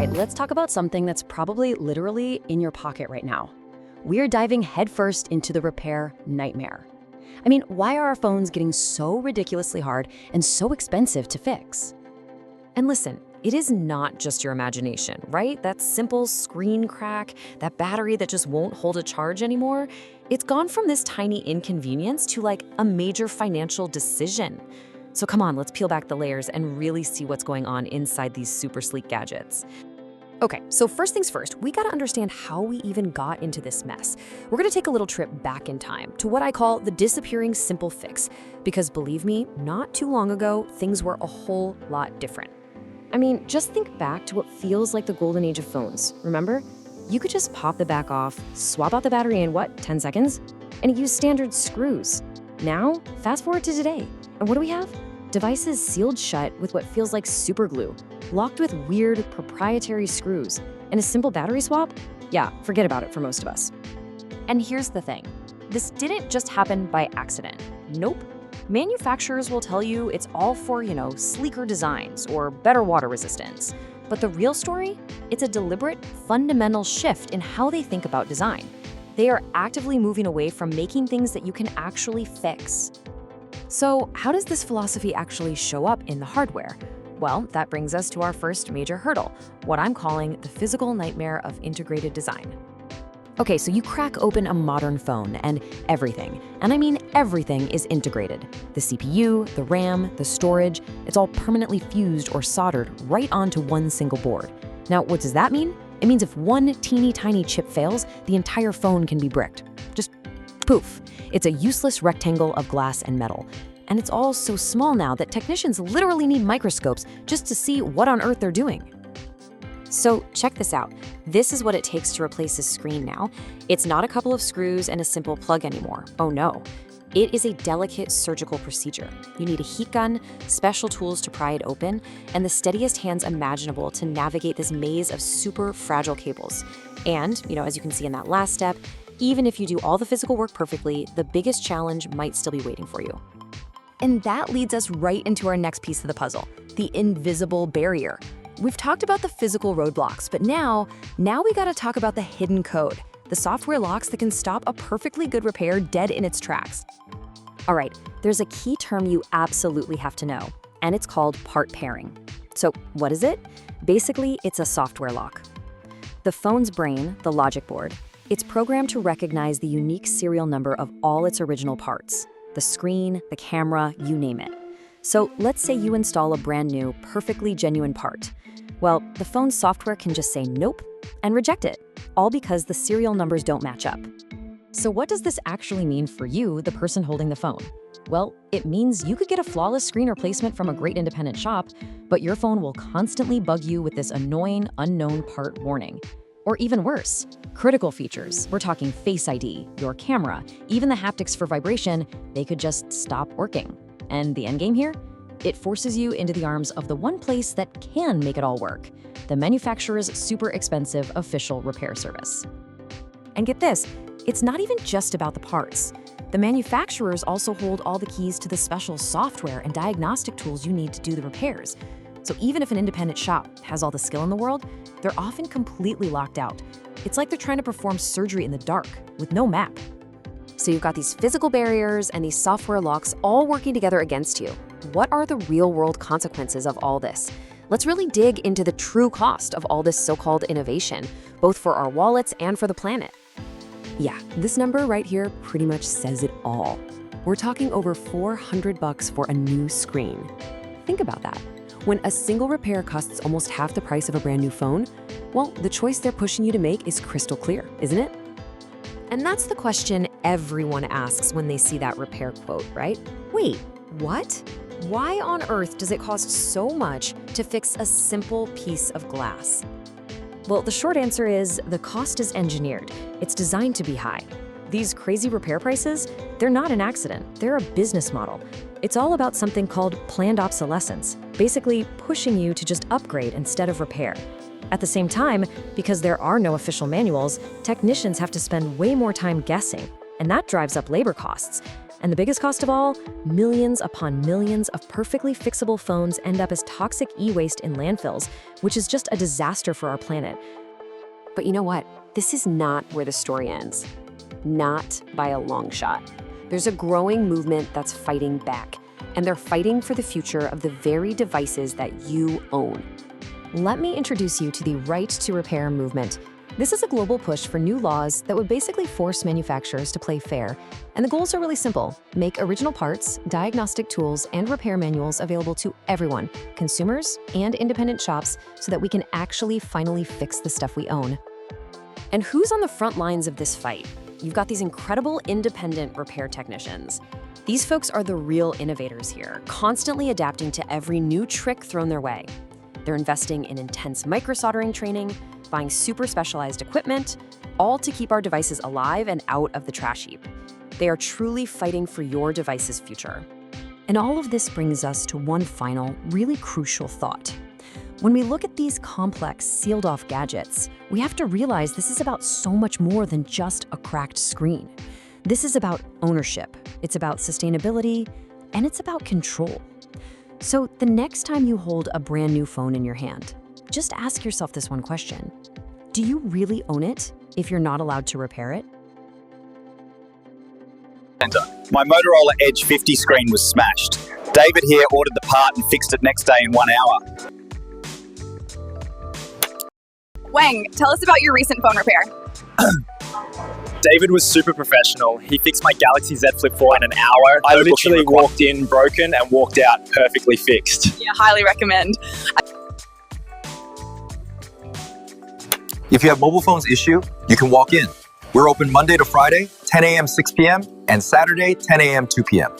right, let's talk about something that's probably literally in your pocket right now. We're diving headfirst into the repair nightmare. I mean, why are our phones getting so ridiculously hard and so expensive to fix? And listen, it is not just your imagination, right? That simple screen crack, that battery that just won't hold a charge anymore. It's gone from this tiny inconvenience to like a major financial decision. So come on, let's peel back the layers and really see what's going on inside these super sleek gadgets. Okay, so first things first, we gotta understand how we even got into this mess. We're gonna take a little trip back in time to what I call the disappearing simple fix, because believe me, not too long ago, things were a whole lot different. I mean, just think back to what feels like the golden age of phones, remember? You could just pop the back off, swap out the battery in, 10 seconds? And it used standard screws. Now, fast forward to today, and what do we have? Devices sealed shut with what feels like super glue, locked with weird proprietary screws, and a simple battery swap? Yeah, forget about it for most of us. And here's the thing. This didn't just happen by accident. Nope. Manufacturers will tell you it's all for, sleeker designs or better water resistance. But the real story? It's a deliberate, fundamental shift in how they think about design. They are actively moving away from making things that you can actually fix. So how does this philosophy actually show up in the hardware? Well, that brings us to our first major hurdle, what I'm calling the physical nightmare of integrated design. Okay, so you crack open a modern phone and everything, and I mean everything, is integrated. The CPU, the RAM, the storage, it's all permanently fused or soldered right onto one single board. Now, what does that mean? It means if one teeny tiny chip fails, the entire phone can be bricked. Just poof. It's a useless rectangle of glass and metal. And it's all so small now that technicians literally need microscopes just to see what on earth they're doing. So check this out. This is what it takes to replace this screen now. It's not a couple of screws and a simple plug anymore. Oh no. It is a delicate surgical procedure. You need a heat gun, special tools to pry it open, and the steadiest hands imaginable to navigate this maze of super fragile cables. And, as you can see in that last step, even if you do all the physical work perfectly, the biggest challenge might still be waiting for you. And that leads us right into our next piece of the puzzle, the invisible barrier. We've talked about the physical roadblocks, but now we gotta talk about the hidden code, the software locks that can stop a perfectly good repair dead in its tracks. All right, there's a key term you absolutely have to know, and it's called part pairing. So what is it? Basically, it's a software lock. The phone's brain, the logic board, it's programmed to recognize the unique serial number of all its original parts, the screen, the camera, you name it. So let's say you install a brand new, perfectly genuine part. Well, the phone's software can just say nope and reject it, all because the serial numbers don't match up. So what does this actually mean for you, the person holding the phone? Well, it means you could get a flawless screen replacement from a great independent shop, but your phone will constantly bug you with this annoying, unknown part warning. Or even worse, critical features. We're talking Face ID, your camera, even the haptics for vibration, they could just stop working. And the end game here? It forces you into the arms of the one place that can make it all work, the manufacturer's super expensive official repair service. And get this, it's not even just about the parts. The manufacturers also hold all the keys to the special software and diagnostic tools you need to do the repairs. So even if an independent shop has all the skill in the world, they're often completely locked out. It's like they're trying to perform surgery in the dark with no map. So you've got these physical barriers and these software locks all working together against you. What are the real-world consequences of all this? Let's really dig into the true cost of all this so-called innovation, both for our wallets and for the planet. Yeah, this number right here pretty much says it all. We're talking over $400 for a new screen. Think about that. When a single repair costs almost half the price of a brand new phone, well, the choice they're pushing you to make is crystal clear, isn't it? And that's the question everyone asks when they see that repair quote, right? Wait, what? Why on earth does it cost so much to fix a simple piece of glass? Well, the short answer is the cost is engineered. It's designed to be high. These crazy repair prices, they're not an accident. They're a business model. It's all about something called planned obsolescence, basically pushing you to just upgrade instead of repair. At the same time, because there are no official manuals, technicians have to spend way more time guessing, and that drives up labor costs. And the biggest cost of all, millions upon millions of perfectly fixable phones end up as toxic e-waste in landfills, which is just a disaster for our planet. But you know what? This is not where the story ends. Not by a long shot. There's a growing movement that's fighting back, and they're fighting for the future of the very devices that you own. Let me introduce you to the Right to Repair movement. This is a global push for new laws that would basically force manufacturers to play fair. And the goals are really simple. Make original parts, diagnostic tools, and repair manuals available to everyone, consumers and independent shops, so that we can actually finally fix the stuff we own. And who's on the front lines of this fight? You've got these incredible independent repair technicians. These folks are the real innovators here, constantly adapting to every new trick thrown their way. They're investing in intense microsoldering training, buying super specialized equipment, all to keep our devices alive and out of the trash heap. They are truly fighting for your device's future. And all of this brings us to one final, really crucial thought. When we look at these complex, sealed-off gadgets, we have to realize this is about so much more than just a cracked screen. This is about ownership, it's about sustainability, and it's about control. So the next time you hold a brand new phone in your hand, just ask yourself this one question. Do you really own it if you're not allowed to repair it? My Motorola Edge 50 screen was smashed. David here ordered the part and fixed it next day in 1 hour. Wang, tell us about your recent phone repair. David was super professional. He fixed my Galaxy Z Flip 4 in an hour. I literally walked in broken and walked out perfectly fixed. Yeah, highly recommend. If you have mobile phones issue, you can walk in. We're open Monday to Friday, 10 a.m., 6 p.m., and Saturday, 10 a.m., 2 p.m.